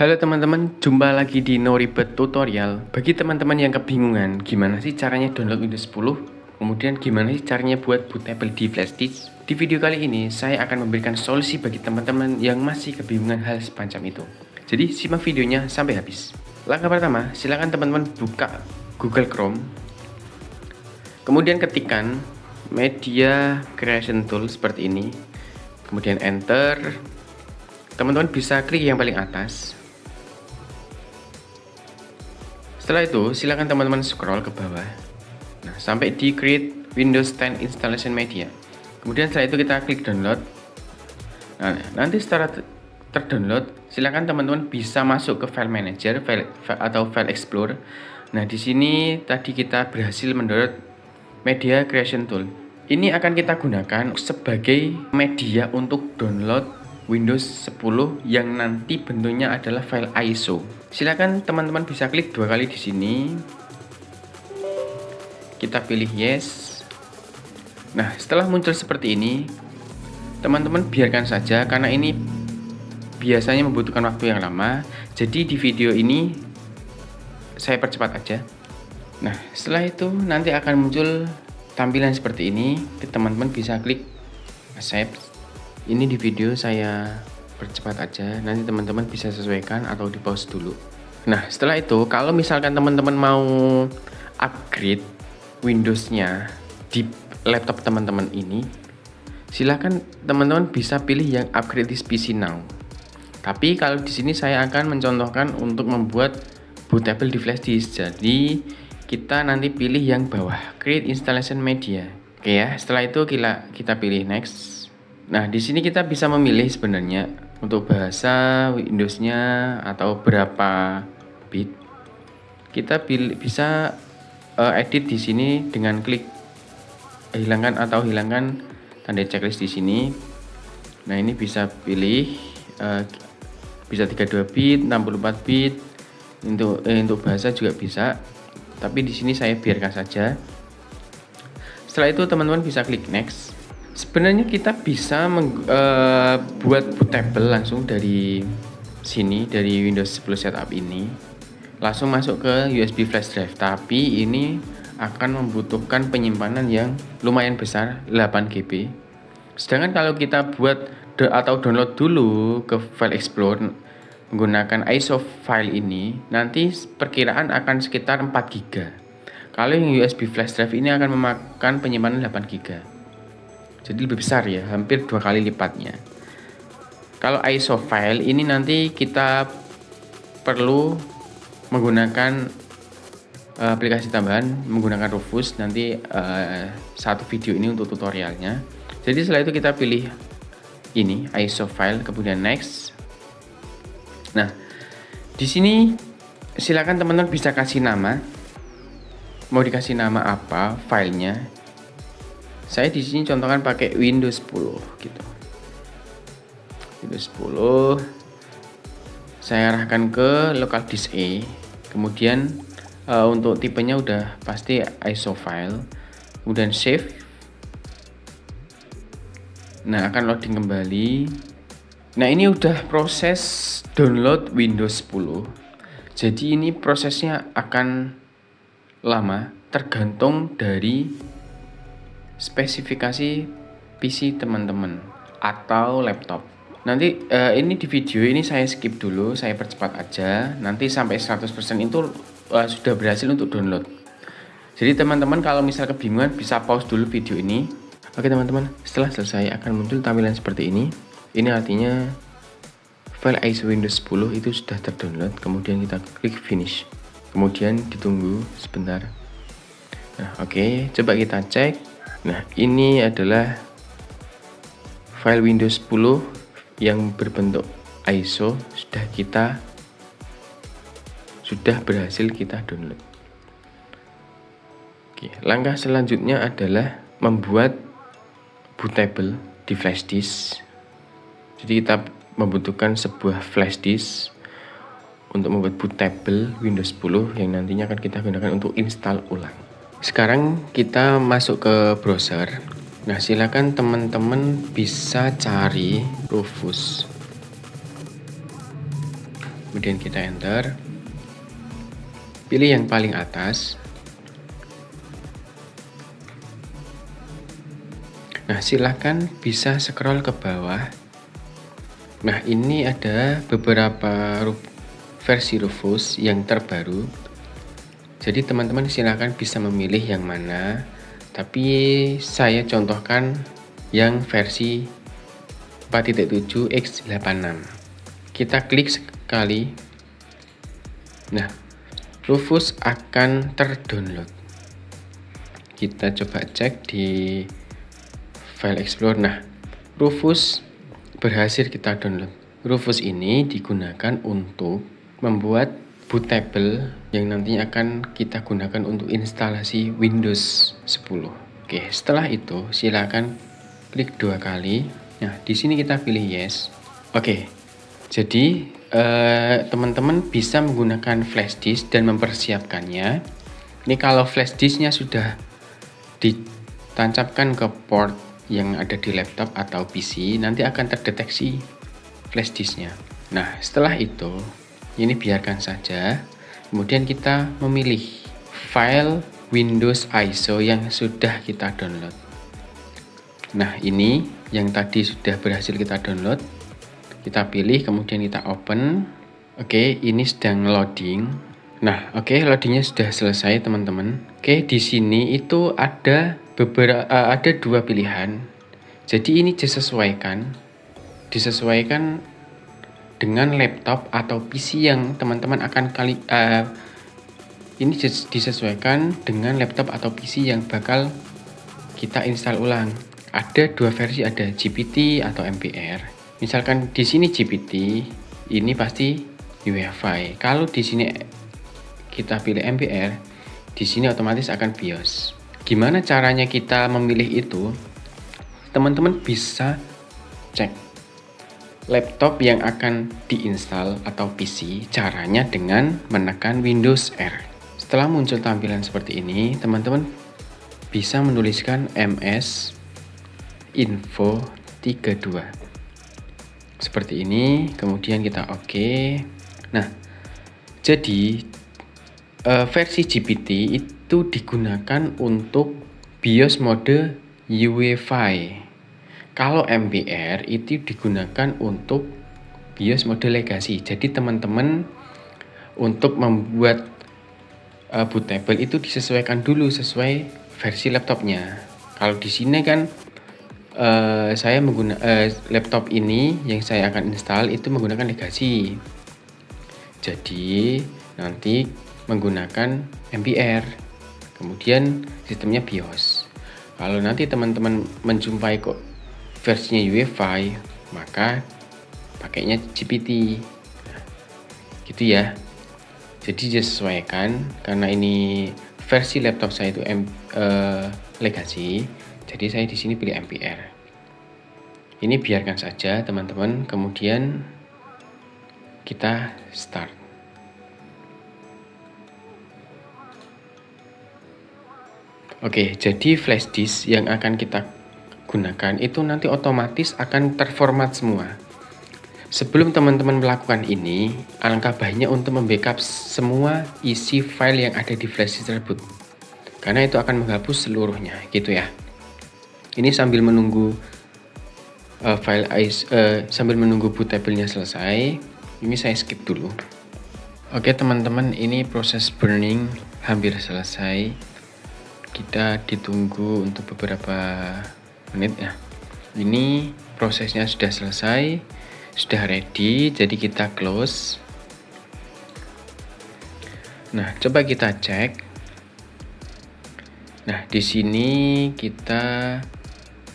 Halo teman-teman, jumpa lagi di No Ribet Tutorial. Bagi teman-teman yang kebingungan gimana sih caranya download Windows 10, kemudian gimana sih caranya buat bootable di flash disk, di video kali ini saya akan memberikan solusi bagi teman-teman yang masih kebingungan hal semacam itu. Jadi simak videonya sampai habis. Langkah pertama, silakan teman-teman buka Google Chrome, kemudian ketikkan Media Creation Tool seperti ini, kemudian enter. Teman-teman bisa klik yang paling atas. Setelah itu, silakan teman-teman scroll ke bawah. Nah, sampai di Create Windows 10 Installation Media. Kemudian setelah itu kita klik download. Nah, nanti setelah terdownload, silakan teman-teman bisa masuk ke File Manager, atau File Explorer. Nah, di sini tadi kita berhasil mendownload Media Creation Tool. Ini akan kita gunakan sebagai media untuk download Windows 10 yang nanti bentuknya adalah file ISO. Silakan teman-teman bisa klik dua kali di sini. Kita pilih yes. Nah, setelah muncul seperti ini, teman-teman biarkan saja karena ini biasanya membutuhkan waktu yang lama. Jadi di video ini saya percepat aja. Nah, setelah itu nanti akan muncul tampilan seperti ini. Teman-teman bisa klik accept. Ini di video saya percepat aja, nanti teman-teman bisa sesuaikan atau di pause dulu. Nah, setelah itu kalau misalkan teman-teman mau upgrade Windows-nya di laptop teman-teman ini, silakan teman-teman bisa pilih yang upgrade this PC now. Tapi kalau di sini saya akan mencontohkan untuk membuat bootable di flash disk. Jadi kita nanti pilih yang bawah, create installation media. Oke ya, setelah itu kita pilih next. Nah, di sini kita bisa memilih sebenarnya untuk bahasa Windows-nya atau berapa bit. Kita bisa edit di sini dengan klik hilangkan tanda checklist di sini. Nah, ini bisa pilih bisa 32 bit, 64 bit. Untuk bahasa juga bisa. Tapi di sini saya biarkan saja. Setelah itu teman-teman bisa klik next. Sebenarnya kita bisa buat bootable langsung dari sini, dari Windows 10 setup ini, langsung masuk ke USB flash drive. Tapi ini akan membutuhkan penyimpanan yang lumayan besar, 8 GB. Sedangkan kalau kita buat atau download dulu ke File Explorer menggunakan ISO file ini, nanti perkiraan akan sekitar 4 GB. Kalau yang USB flash drive ini akan memakan penyimpanan 8 GB. Jadi lebih besar ya, hampir 2 kali lipatnya. Kalau ISO file ini nanti kita perlu menggunakan aplikasi tambahan, menggunakan Rufus. Nanti satu video ini untuk tutorialnya. Jadi setelah itu kita pilih ini ISO file, kemudian next. Nah, di sini silakan teman-teman bisa kasih nama. Mau dikasih nama apa filenya? Saya di sini contohkan pakai Windows 10 gitu. Windows 10 saya arahkan ke local disk A. Kemudian untuk tipenya udah pasti ISO file. Kemudian save. Nah, akan loading kembali. Nah, ini udah proses download Windows 10. Jadi ini prosesnya akan lama, tergantung dari spesifikasi PC teman-teman atau laptop. Nanti ini di video ini saya skip dulu, saya percepat aja. Nanti sampai 100% itu sudah berhasil untuk download. Jadi teman-teman kalau misal kebingungan bisa pause dulu video ini. Oke teman-teman, setelah selesai akan muncul tampilan seperti ini. Ini artinya file ISO Windows 10 itu sudah terdownload. Kemudian kita klik finish. Kemudian ditunggu sebentar. Nah, oke, coba kita cek. Nah, ini adalah file Windows 10 yang berbentuk ISO sudah berhasil kita download. Oke, langkah selanjutnya adalah membuat bootable di flash disk. Jadi kita membutuhkan sebuah flash disk untuk membuat bootable Windows 10 yang nantinya akan kita gunakan untuk install ulang. Sekarang kita masuk ke browser. Nah, silakan teman-teman bisa cari Rufus. kemudian kita enter, pilih yang paling atas. Nah, silakan bisa scroll ke bawah. Nah, ini ada beberapa versi Rufus yang terbaru. Jadi teman-teman silakan bisa memilih yang mana. Tapi saya contohkan yang versi 4.7 x86. Kita klik sekali. Nah, Rufus akan terdownload. Kita coba cek di File Explorer. Nah, Rufus berhasil kita download. Rufus ini digunakan untuk membuat bootable yang nantinya akan kita gunakan untuk instalasi Windows 10. Oke, setelah itu silakan klik 2 kali. Nah, di sini kita pilih yes. Oke. Jadi teman-teman bisa menggunakan flash disk dan mempersiapkannya. Ini kalau flash disknya sudah ditancapkan ke port yang ada di laptop atau PC, nanti akan terdeteksi flash disknya. Nah, setelah itu ini biarkan saja. Kemudian kita memilih file Windows ISO yang sudah kita download. Nah, ini yang tadi sudah berhasil kita download. Kita pilih, kemudian kita open. Oke, ini sedang loading. Nah, oke, loadingnya sudah selesai, teman-teman. Oke, di sini itu ada ada 2 pilihan. Jadi ini disesuaikan dengan laptop atau PC yang teman-teman akan ini disesuaikan dengan laptop atau PC yang bakal kita install ulang. Ada 2 versi, ada GPT atau MBR. Misalkan di sini GPT, ini pasti UEFI. Kalau di sini kita pilih MBR, di sini otomatis akan BIOS. Gimana caranya kita memilih itu? Teman-teman bisa cek laptop yang akan diinstal atau PC, caranya dengan menekan Windows R. Setelah muncul tampilan seperti ini, teman-teman bisa menuliskan MS info 32 seperti ini, kemudian kita oke. Nah, jadi versi GPT itu digunakan untuk BIOS mode UEFI. Kalau MBR itu digunakan untuk BIOS mode legacy. Jadi teman-teman untuk membuat bootable itu disesuaikan dulu sesuai versi laptopnya. Kalau di sini kan saya menggunakan laptop ini yang saya akan install itu menggunakan legacy. Jadi nanti menggunakan MBR, kemudian sistemnya BIOS. Kalau nanti teman-teman menjumpai kok versinya UEFI, maka pakainya GPT. Gitu ya. Jadi disesuaikan, karena ini versi laptop saya itu legacy, jadi saya di sini pilih MBR. Ini biarkan saja teman-teman, kemudian kita start. Oke, jadi flash disk yang akan kita gunakan itu nanti otomatis akan terformat semua. Sebelum teman-teman melakukan ini, alangkah baiknya untuk membackup semua isi file yang ada di flash disk tersebut, karena itu akan menghapus seluruhnya, gitu ya. Ini sambil menunggu sambil menunggu bootable-nya selesai, ini saya skip dulu. Oke teman-teman, ini proses burning hampir selesai. Kita ditunggu untuk beberapa menit ya. Ini prosesnya sudah selesai, sudah ready, jadi kita close. Nah, coba kita cek. Nah, di sini kita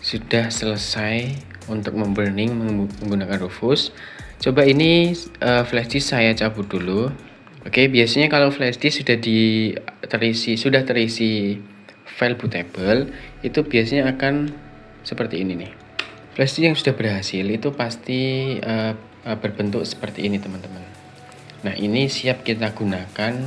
sudah selesai untuk memburning menggunakan Rufus. Coba ini flash disk saya cabut dulu. Oke, biasanya kalau flash disk sudah terisi file bootable, itu biasanya akan seperti ini nih. Flash disk yang sudah berhasil itu pasti berbentuk seperti ini teman-teman. Nah, ini siap kita gunakan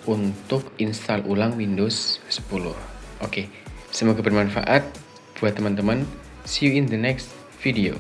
untuk install ulang Windows 10. Oke, semoga bermanfaat buat teman-teman. See you in the next video.